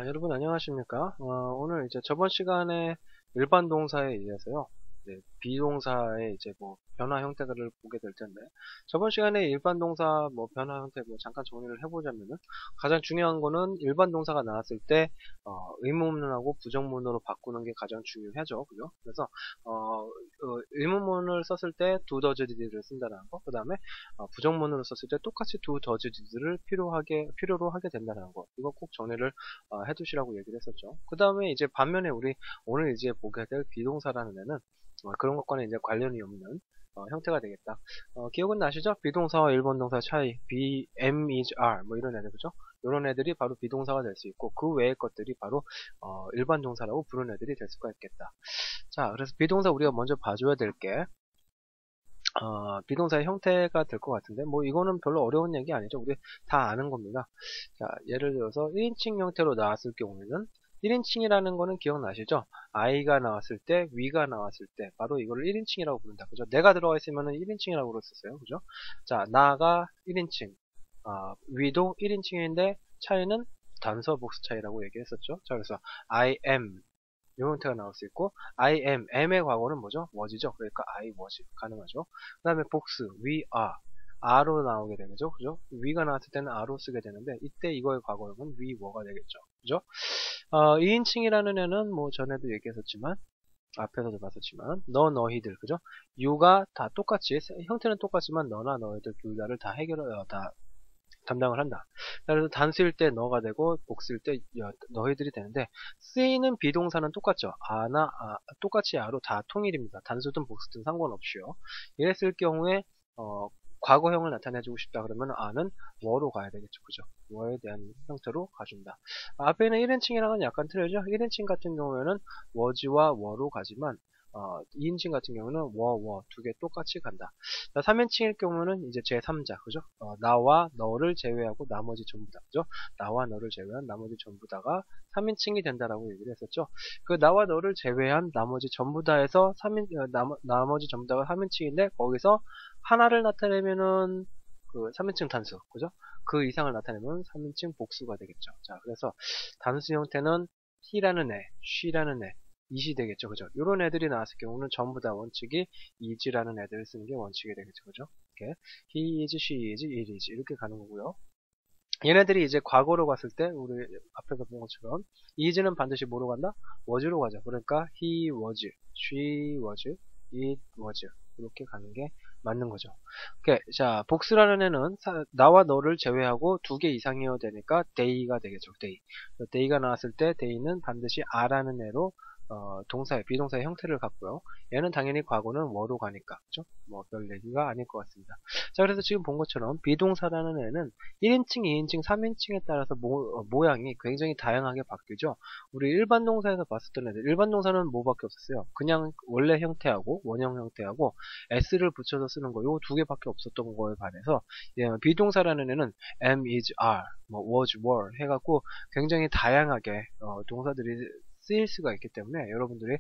여러분 안녕하십니까? 오늘 이제 저번 시간에 일반 동사에 의해서요. 비동사의 이제 뭐 변화 형태를 보게 될 텐데, 저번 시간에 일반 동사 뭐 변화 형태 뭐 잠깐 정리를 해보자면은, 가장 중요한 거는 일반 동사가 나왔을 때 의문문하고 부정문으로 바꾸는 게 가장 중요하죠, 그죠? 그래서 의문문을 썼을 때 do, does, did를 쓴다는 거, 그 다음에 부정문으로 썼을 때 똑같이 do, does, did를 필요로 하게 된다는 거, 이거 꼭 정리를 해두시라고 얘기를 했었죠. 그 다음에 이제 반면에 우리 오늘 이제 보게 될 비동사라는 애는 그런 것과는 이제 관련이 없는 형태가 되겠다. 기억은 나시죠? 비동사와 일본 동사 차이, be, am, is, are 뭐 이런 애들 그죠? 이런 애들이 바로 비동사가 될 수 있고 그 외의 것들이 바로 일반 동사라고 부르는 애들이 될 수가 있겠다. 자, 그래서 비동사 우리가 먼저 봐줘야 될 게 비동사의 형태가 될 것 같은데 뭐 이거는 별로 어려운 얘기 아니죠. 우리 다 아는 겁니다. 자, 예를 들어서 1인칭 형태로 나왔을 경우에는 1인칭이라는 거는 기억나시죠? I가 나왔을 때, we가 나왔을 때 바로 이거를 1인칭이라고 부른다. 그죠? 내가 들어가 있으면 1인칭이라고 그랬었어요. 그죠? 자, 나가 1인칭, we도 1인칭인데 차이는 단서 복수 차이라고 얘기했었죠. 자, 그래서 I am 이 형태가 나올 수 있고 I am, am의 과거는 뭐죠? was죠. 그러니까 I was 가능하죠. 그 다음에 복수, we are, are로 나오게 되겠죠. 그죠? we가 나왔을 때는 are로 쓰게 되는데 이때 이거의 과거는 we were가 되겠죠. 그죠? 2인칭이라는 애는 뭐 전에도 얘기했었지만 앞에서도 봤었지만 너희들 그죠? you가 다 똑같이 형태는 똑같지만 너나 너희들 둘 다를 다 다 담당을 한다. 그래서 단수일 때 너가 되고 복수일 때 너희들이 되는데 쓰이는 비동사는 똑같죠. 똑같이 아로 다 통일입니다. 단수든 복수든 상관없이요. 이랬을 경우에 과거형을 나타내주고 싶다 그러면 아는 워로 가야 되겠죠. 그죠? 워에 대한 형태로 가준다. 앞에는 1인칭이랑은 약간 틀려져. 1인칭 같은 경우에는 was와 워로 가지만 2인칭 같은 경우는 워 두 개 똑같이 간다. 3인칭일 경우는 이제 제3자, 그죠? 나와 너를 제외하고 나머지 전부 다, 그죠? 나와 너를 제외한 나머지 전부 다가 3인칭이 된다라고 얘기를 했었죠. 그 나와 너를 제외한 나머지 전부 다에서 나머지 전부 다가 3인칭인데 거기서 하나를 나타내면은 그 3인칭 단수, 그죠? 그 이상을 나타내면 3인칭 복수가 되겠죠. 자, 그래서 단수 형태는 he라는 애, she라는 애, it이 되겠죠. 그죠? 이런 애들이 나왔을 경우는 전부 다 원칙이 is라는 애들을 쓰는 게 원칙이 되겠죠. 그죠? 이렇게 he is, she is, it is 이렇게 가는 거고요. 얘네들이 이제 과거로 갔을 때 우리 앞에서 본 것처럼 is는 반드시 뭐로 간다? was로 가죠. 그러니까 he was, she was, it was 이렇게 가는 게 맞는 거죠. 오케이. 자, 복수라는 애는 나와 너를 제외하고 두 개 이상이어야 되니까 they가 되겠죠. they가 나왔을 때 they는 반드시 a라는 애로 비동사의 형태를 갖고요. 얘는 당연히 과거는 워로 가니까, 그죠? 뭐, 별 얘기가 아닐 것 같습니다. 자, 그래서 지금 본 것처럼 비동사라는 애는 1인칭, 2인칭, 3인칭에 따라서 모양이 굉장히 다양하게 바뀌죠. 우리 일반 동사에서 봤었던 애들, 일반 동사는 뭐밖에 없었어요? 그냥 원래 형태하고, 원형 형태하고, s를 붙여서 쓰는 거, 요 두 개밖에 없었던 거에 반해서, 비동사라는 애는 am, is, are, 뭐, was, were 해갖고 굉장히 다양하게, 동사들이 쓰일 수가 있기 때문에 여러분들이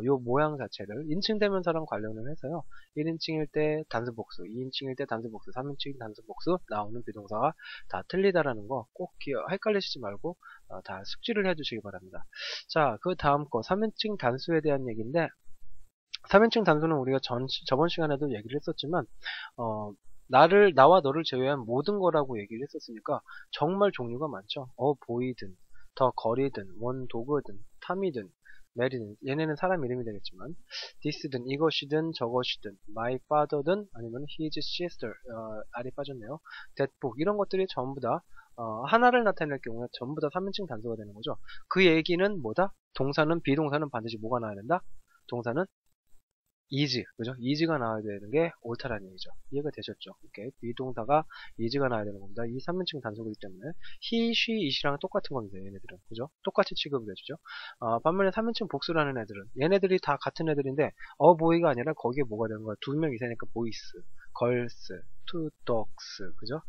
요 모양 자체를 인칭 대명사랑 관련을 해서요. 1인칭일 때 단수 복수, 2인칭일 때 단수 복수, 3인칭 단수 복수 나오는 비동사가 다 틀리다라는 거 꼭 헷갈리시지 말고 다 숙지를 해주시기 바랍니다. 자, 그 다음 거 3인칭 단수에 대한 얘기인데 3인칭 단수는 우리가 저번 시간에도 얘기를 했었지만 나와 너를 제외한 모든 거라고 얘기를 했었으니까 정말 종류가 많죠. 보이든 더 거리든 원도그든 탐이든 메리든 얘네는 사람 이름이 되겠지만 this든 이것이든 저것이든 my father든 아니면 his sister 알이 빠졌네요. that book 이런 것들이 전부 다 하나를 나타낼 경우에 전부 다 3인칭 단수가 되는 거죠. 그 얘기는 뭐다? 동사는 비동사는 반드시 뭐가 나와야 된다? 동사는 is, 그죠? is가 나와야 되는 게 옳다라는 얘기죠. 이해가 되셨죠? 이렇게 비동사가 is가 나와야 되는 겁니다. 이 3인칭 단수이기 때문에 he, she, it이랑 똑같은 겁니다. 얘네들은. 그죠? 똑같이 취급을 해주죠. 반면에 3인칭 복수라는 애들은 얘네들이 다 같은 애들인데 boy가 아니라 거기에 뭐가 되는 거야? 두 명 이상이니까 boys, girls, two dogs, 그죠?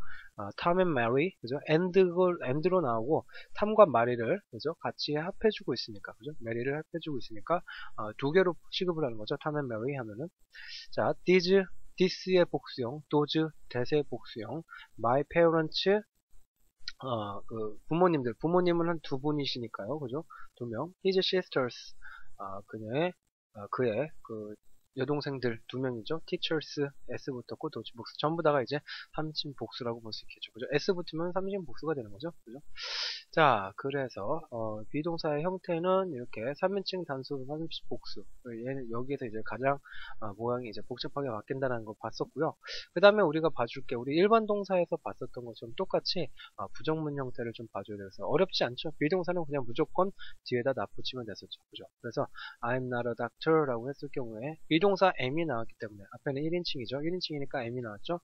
Tom and Mary, 그죠? and로 나오고 탐과 마리를 그죠? 같이 합해주고 있으니까, 그죠? 메리를 합해주고 있으니까 두 개로 취급을 하는 거죠. Tom and Mary 하면은 자, this의 복수형, those, that의 복수형, my parents, 부모님은 한 두 분이시니까요. 그죠? 두 명. His sisters, 그의 여동생들 두 명이죠. teachers, s 붙었고, 도지복수. 전부 다가 이제 삼진 복수라고 볼 수 있겠죠. 그죠? s 붙으면 삼진 복수가 되는 거죠. 그죠? 자, 그래서, 비동사의 형태는 이렇게 3인칭 단수 삼진 복수. 얘는 여기에서 이제 가장, 모양이 이제 복잡하게 바뀐다는 거 봤었고요. 그 다음에 우리가 봐줄게. 우리 일반 동사에서 봤었던 것처럼 똑같이, 부정문 형태를 좀 봐줘야 돼서 어렵지 않죠? 비동사는 그냥 무조건 뒤에다 납붙이면 됐었죠. 그죠? 그래서, I'm not a doctor 라고 했을 경우에, 비동사 am이 나왔기 때문에, 앞에는 1인칭이죠. 1인칭이니까 am이 나왔죠.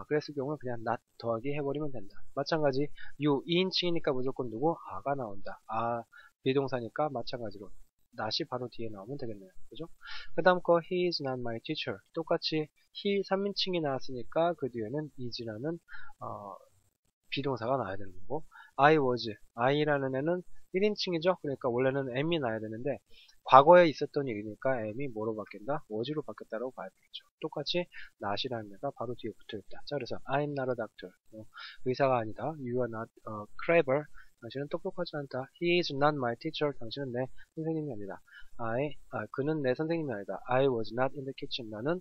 그랬을 경우에 그냥 not 더하기 해버리면 된다. 마찬가지, you 2인칭이니까 무조건 누구? 아가 나온다. 비동사니까 마찬가지로 not이 바로 뒤에 나오면 되겠네요. 그죠? 그 다음 거 he is not my teacher. 똑같이 he 3인칭이 나왔으니까 그 뒤에는 is라는 비동사가 나와야 되는 거고, I was, I라는 애는 1인칭이죠. 그러니까 원래는 am이 나와야 되는데 과거에 있었던 일이니까 am이 뭐로 바뀐다? was로 바뀌었다고 봐야 되겠죠. 똑같이 not이라는 애가 바로 뒤에 붙어있다. 자, 그래서 I'm not a doctor. 의사가 아니다. You are not clever. 당신은 똑똑하지 않다. He is not my teacher. 당신은 내 선생님이 아니다. 그는 내 선생님이 아니다. I was not in the kitchen. 나는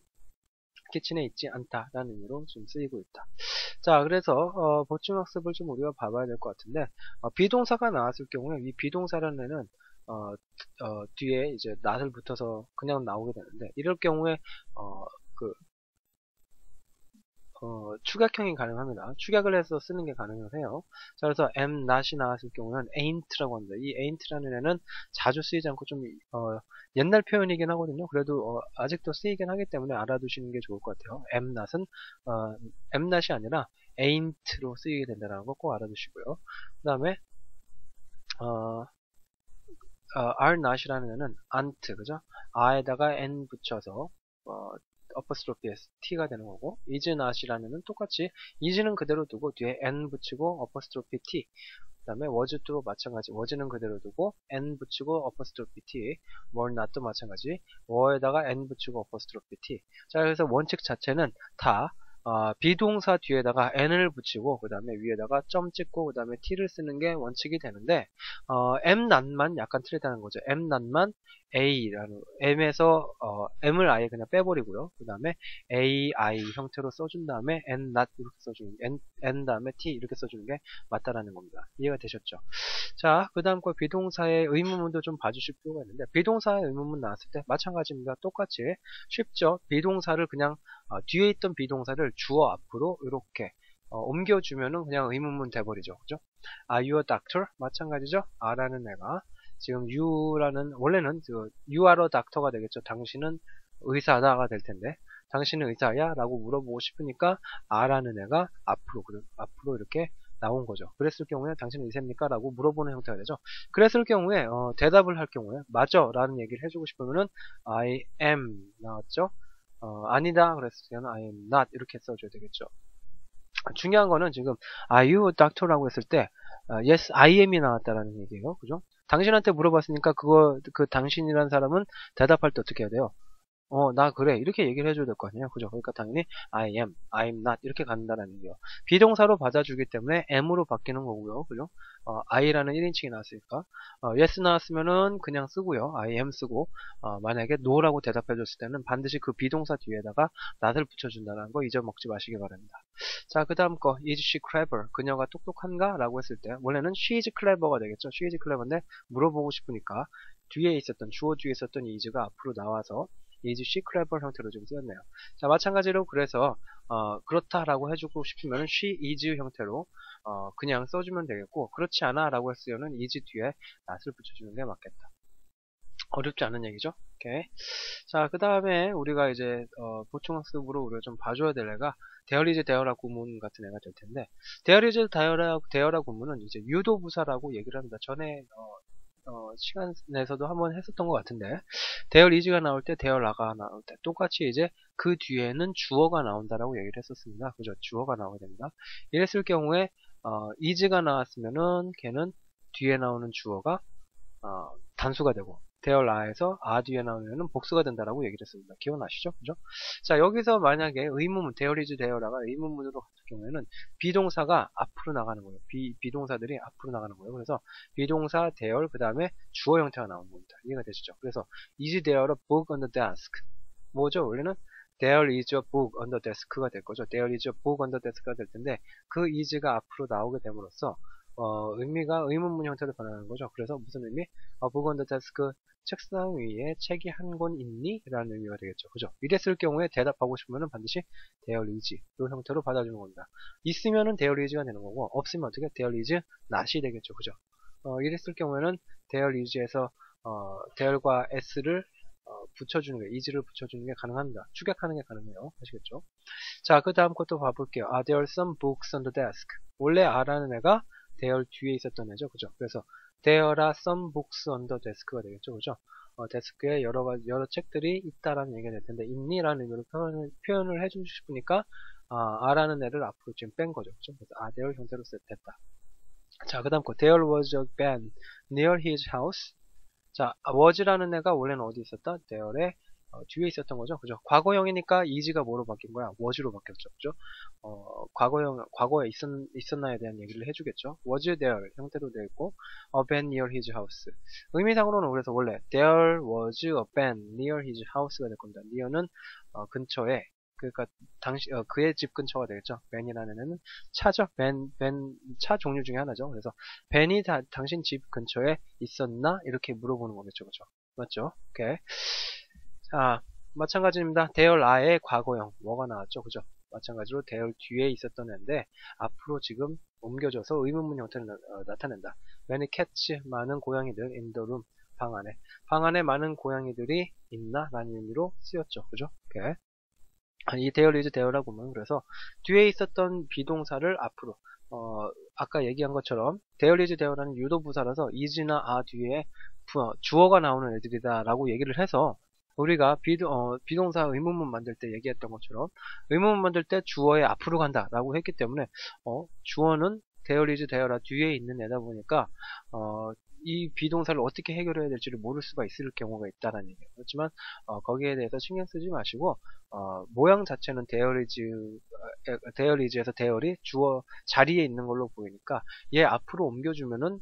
키친에 있지 않다 라는 의미로 좀 쓰이고 있다. 자, 그래서 보충학습을 좀 우리가 봐봐야 될 것 같은데, 비동사가 나왔을 경우에 이 비동사라는 애는 뒤에 이제 not을 붙어서 그냥 나오게 되는데, 이럴 경우에 축약형이 가능합니다. 축약을 해서 쓰는 게 가능해요. 자, 그래서 am not이 나왔을 경우는 ain't라고 합니다. 이 ain't라는 애는 자주 쓰이지 않고 좀 옛날 표현이긴 하거든요. 그래도 아직도 쓰이긴 하기 때문에 알아두시는 게 좋을 것 같아요. am not이 아니라 ain't로 쓰이게 된다는 거 꼭 알아두시고요. 그 다음에 are not이라는 애는 aren't, 그죠? a에다가 n 붙여서 apostrophe s, t가 되는 거고, is not이라는 애는 똑같이 is는 그대로 두고 뒤에 n 붙이고 apostrophe t, 그 다음에 was도 마찬가지, was는 그대로 두고 n 붙이고 apostrophe t, were not도 마찬가지, were에다가 n 붙이고 apostrophe t. 자, 그래서 원칙 자체는 다 비동사 뒤에다가 n을 붙이고 그 다음에 위에다가 점 찍고 그 다음에 t를 쓰는 게 원칙이 되는데, m not만 약간 틀리다는 거죠. m not만 a라는 m에서 m을 아예 그냥 빼버리고요. 그 다음에 a, i 형태로 써준 다음에 n not 이렇게 써주는 n 다음에 t 이렇게 써주는 게 맞다라는 겁니다. 이해가 되셨죠? 자, 그 다음 거 비동사의 의문문도 좀 봐주실 필요가 있는데, 비동사의 의문문 나왔을 때 마찬가지입니다. 똑같이 쉽죠? 비동사를 그냥 뒤에 있던 비동사를 주어 앞으로 이렇게 옮겨주면은 그냥 의문문 돼버리죠. 그죠? Are you a doctor? 마찬가지죠? A라는 애가 지금 you라는, 원래는 you are a doctor가 되겠죠. 당신은 의사다가 될 텐데, 당신은 의사야? 라고 물어보고 싶으니까 A라는 애가 앞으로 이렇게 나온 거죠. 그랬을 경우에 당신은 의사입니까? 라고 물어보는 형태가 되죠. 그랬을 경우에 대답을 할 경우에 맞아 라는 얘기를 해주고 싶으면은 I am 나왔죠. 아니다 그랬을 때는 I am not 이렇게 써줘야 되겠죠. 중요한 거는 지금 Are you a doctor? 라고 했을 때 Yes, I am이 나왔다라는 얘기예요. 그죠? 당신한테 물어봤으니까 그 당신이라는 사람은 대답할 때 어떻게 해야 돼요? 나 그래. 이렇게 얘기를 해줘야 될 거 아니에요. 그죠? 그러니까 당연히 I am, I'm not 이렇게 간다는 얘기예요. 비동사로 받아주기 때문에 am으로 바뀌는 거고요. 그죠? I라는 1인칭이 나왔으니까 yes 나왔으면은 그냥 쓰고요. I am 쓰고 만약에 no라고 대답해줬을 때는 반드시 그 비동사 뒤에다가 not을 붙여준다는 거 잊어먹지 마시기 바랍니다. 자, 그 다음 거 is she clever? 그녀가 똑똑한가? 라고 했을 때 원래는 she is clever가 되겠죠. she is clever인데 물어보고 싶으니까 뒤에 있었던 주어 뒤에 있었던 is가 앞으로 나와서 is she clever 형태로 좀 쓰였네요. 자, 마찬가지로 그래서 그렇다라고 해주고 싶으면 she is 형태로 그냥 써주면 되겠고, 그렇지 않아 라고 했으면 is 뒤에 not을 붙여주는 게 맞겠다. 어렵지 않은 얘기죠. 오케이. 자, 그 다음에 우리가 이제 보충학습으로 우리가 좀 봐줘야 될 애가 there is there라 구문 같은 애가 될 텐데, there is there라 구문은 이제 유도부사라고 얘기를 합니다. 전에 시간에서도 한번 했었던 것 같은데, there is가 나올 때 there are가 나올 때 똑같이 이제 그 뒤에는 주어가 나온다라고 얘기를 했었습니다. 그죠? 주어가 나오게 됩니다. 이랬을 경우에 is가 나왔으면은 걔는 뒤에 나오는 주어가 단수가 되고, there에서 are 뒤에 나오면은 복수가 된다라고 얘기를 했습니다. 기억나시죠? 그죠? 자, 여기서 만약에 의문문, there is there라가 의문문으로 갔을 경우에는 비동사가 앞으로 나가는 거예요. 비동사들이 앞으로 나가는 거예요. 그래서 비동사 there, 그 다음에 주어 형태가 나오는 겁니다. 이해가 되시죠? 그래서 is there a book on the desk? 뭐죠? 원래는 there is a book on the desk가 될 거죠. there is a book on the desk가 될 텐데 그 is가 앞으로 나오게 됨으로써 의미가 의문문 형태로 변하는 거죠. 그래서 무슨 의미? book on the desk, 책상 위에 책이 한 권 있니? 라는 의미가 되겠죠. 그죠? 이랬을 경우에 대답하고 싶으면 반드시 there is 이 형태로 받아주는 겁니다. 있으면은 there is가 되는 거고 없으면 어떻게? there is not이 되겠죠. 그죠? 이랬을 경우에는 there is에서 there과 s를 붙여주는 게, is를 붙여주는 게 가능합니다. 추격하는 게 가능해요. 아시겠죠? 자, 그 다음 것도 봐볼게요. Are there some books on the desk? 원래 A라는 애가 there 뒤에 있었던 애죠. 그죠? 그래서 there are some books on the desk가 되겠죠. 그죠? 데스크에 여러 책들이 있다라는 얘기가 될 텐데, 있니라는 의미로 표현을 해주고 싶으니까, A라는 애를 앞으로 지금 뺀 거죠. 그죠? 그래서 are there 형태로 됐다. 자, 그 다음 거. There was a band near his house. 자, was라는 애가 원래는 어디 있었다? there에 뒤에 있었던 거죠. 그죠? 과거형이니까 is가 뭐로 바뀐 거야? was로 바뀌었죠. 그죠? 과거에 있었나에 대한 얘기를 해주겠죠. was there 형태로 되어 있고, a band near his house. 의미상으로는 그래서 원래 there was a band near his house가 될 겁니다. near는 근처에, 그러니까 그의 집 근처가 되겠죠. ben이라는 애는 차죠. 차 종류 중에 하나죠. 그래서 ben이 당신 집 근처에 있었나? 이렇게 물어보는 거겠죠. 그죠? 맞죠? 오케이. 자, 마찬가지입니다. there are의 과거형 뭐가 나왔죠. 그죠? 마찬가지로 there 뒤에 있었던 애인데 앞으로 지금 옮겨져서 의문문 형태를 나타낸다. many cats, 많은 고양이들 in the room, 방 안에 많은 고양이들이 있나? 라는 의미로 쓰였죠. 그죠? 오케이. 이 there is there라고 보면 그래서 뒤에 있었던 비동사를 앞으로 아까 얘기한 것처럼 there is there라는 유도부사라서 is나 are 뒤에 주어가 나오는 애들이다 라고 얘기를 해서 우리가 비동사 의문문 만들 때 얘기했던 것처럼 의문문 만들 때 주어의 앞으로 간다 라고 했기 때문에 주어는 there is there라 뒤에 있는 애다 보니까 이 비동사를 어떻게 해결해야 될지를 모를 수가 있을 경우가 있다는 얘기예요. 그렇지만 거기에 대해서 신경 쓰지 마시고 모양 자체는 there is에서 there이 주어 자리에 있는 걸로 보이니까 얘 앞으로 옮겨주면은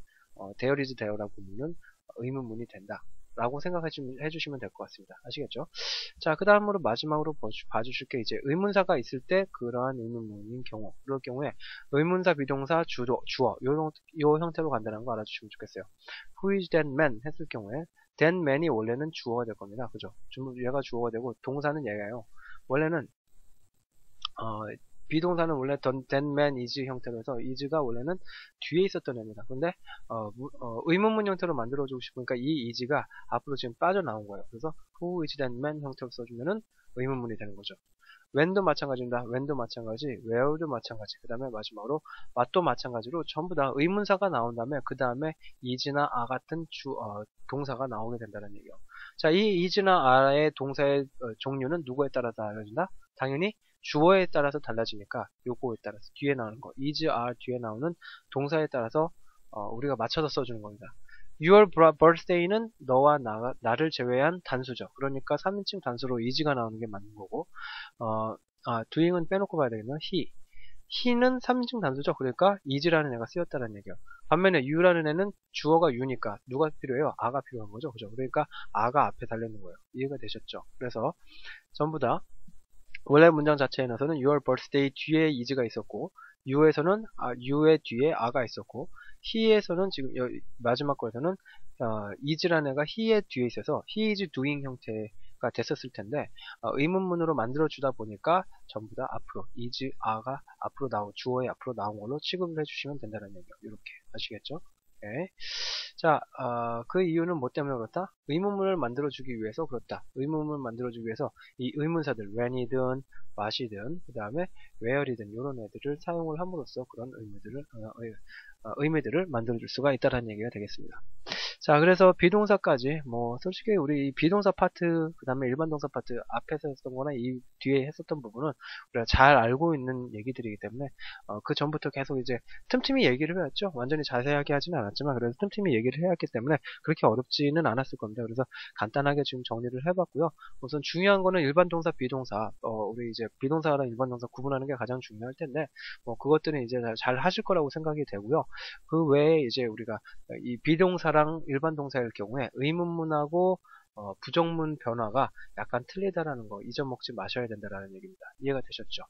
there is there라고 보면 의문문이 된다 라고 생각해주시면 될 것 같습니다. 아시겠죠? 자, 그 다음으로 마지막으로 봐주실 게 이제 의문사가 있을 때 그러한 의문문인 경우, 그럴 경우에 의문사, 비동사, 주어 요 형태로 간다는 거 알아주시면 좋겠어요. Who is that man? 했을 경우에 that man이 원래는 주어가 될 겁니다. 그죠? 얘가 주어가 되고 동사는 얘가요. 원래는 비동사는 원래 that man is 형태로 해서 is가 원래는 뒤에 있었던 애입니다. 근데 의문문 형태로 만들어주고 싶으니까 이 is가 앞으로 지금 빠져나온 거예요. 그래서 who is that man 형태로 써주면은 의문문이 되는 거죠. when도 마찬가지입니다. when도 마찬가지, where도 마찬가지, 그 다음에 마지막으로 what도 마찬가지로 전부 다 의문사가 나온 다음에 그 다음에 is나 are 같은 동사가 나오게 된다는 얘기예요. 자, 이 is나 are의 동사의 종류는 누구에 따라 달라진다? 당연히 주어에 따라서 달라지니까 요거에 따라서 뒤에 나오는 거 is, are 뒤에 나오는 동사에 따라서 우리가 맞춰서 써주는 겁니다. Your birthday는 너와 나를 제외한 단수죠. 그러니까 3인칭 단수로 is가 나오는 게 맞는 거고 doing은 빼놓고 봐야 되겠네요. he는 3인칭 단수죠. 그러니까 is라는 애가 쓰였다는 얘기예요. 반면에 you라는 애는 주어가 you니까 누가 필요해요? a가 필요한 거죠. 그죠? 그러니까 a가 앞에 달려있는 거예요. 이해가 되셨죠? 그래서 전부 다 원래 문장 자체에서는 your birthday 뒤에 is가 있었고 you에서는 you의 뒤에 a가 있었고 he에서는 지금 마지막 거에서는 is라는 애가 he의 뒤에 있어서 he is doing 형태가 됐었을 텐데 의문문으로 만들어 주다 보니까 전부 다 앞으로 is, a가 앞으로 주어의 앞으로 나온 걸로 취급을 해주시면 된다는 얘기예요. 이렇게 아시겠죠? 네. 자, 그 이유는 뭐 때문에 그렇다? 의문문을 만들어주기 위해서 그렇다. 의문문을 만들어주기 위해서 이 의문사들, when이든, what이든, 그 다음에 where이든 이런 애들을 사용을 함으로써 그런 의미들을 만들어줄 수가 있다는 얘기가 되겠습니다. 자, 그래서 비동사까지, 뭐, 솔직히 우리 이 비동사 파트, 그 다음에 일반 동사 파트, 앞에서 했었던 거나 이 뒤에 했었던 부분은 우리가 잘 알고 있는 얘기들이기 때문에, 그 전부터 계속 이제 틈틈이 얘기를 해왔죠. 완전히 자세하게 하지는 않았지만, 그래도 틈틈이 얘기를 해왔기 때문에 그렇게 어렵지는 않았을 겁니다. 그래서 간단하게 지금 정리를 해봤고요. 우선 중요한 거는 일반 동사, 비동사, 우리 이제 비동사랑 일반 동사 구분하는 게 가장 중요할 텐데, 뭐, 그것들은 이제 잘 하실 거라고 생각이 되고요. 그 외에 이제 우리가 이 비동사랑 일반 동사일 경우에 의문문하고 부정문 변화가 약간 틀리다라는 거 잊어먹지 마셔야 된다라는 얘기입니다. 이해가 되셨죠?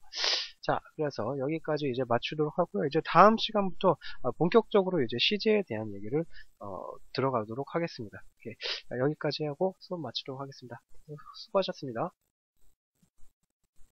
자, 그래서 여기까지 이제 마치도록 하고요. 이제 다음 시간부터 본격적으로 이제 시제에 대한 얘기를 들어가도록 하겠습니다. 여기까지 하고 수업 마치도록 하겠습니다. 수고하셨습니다.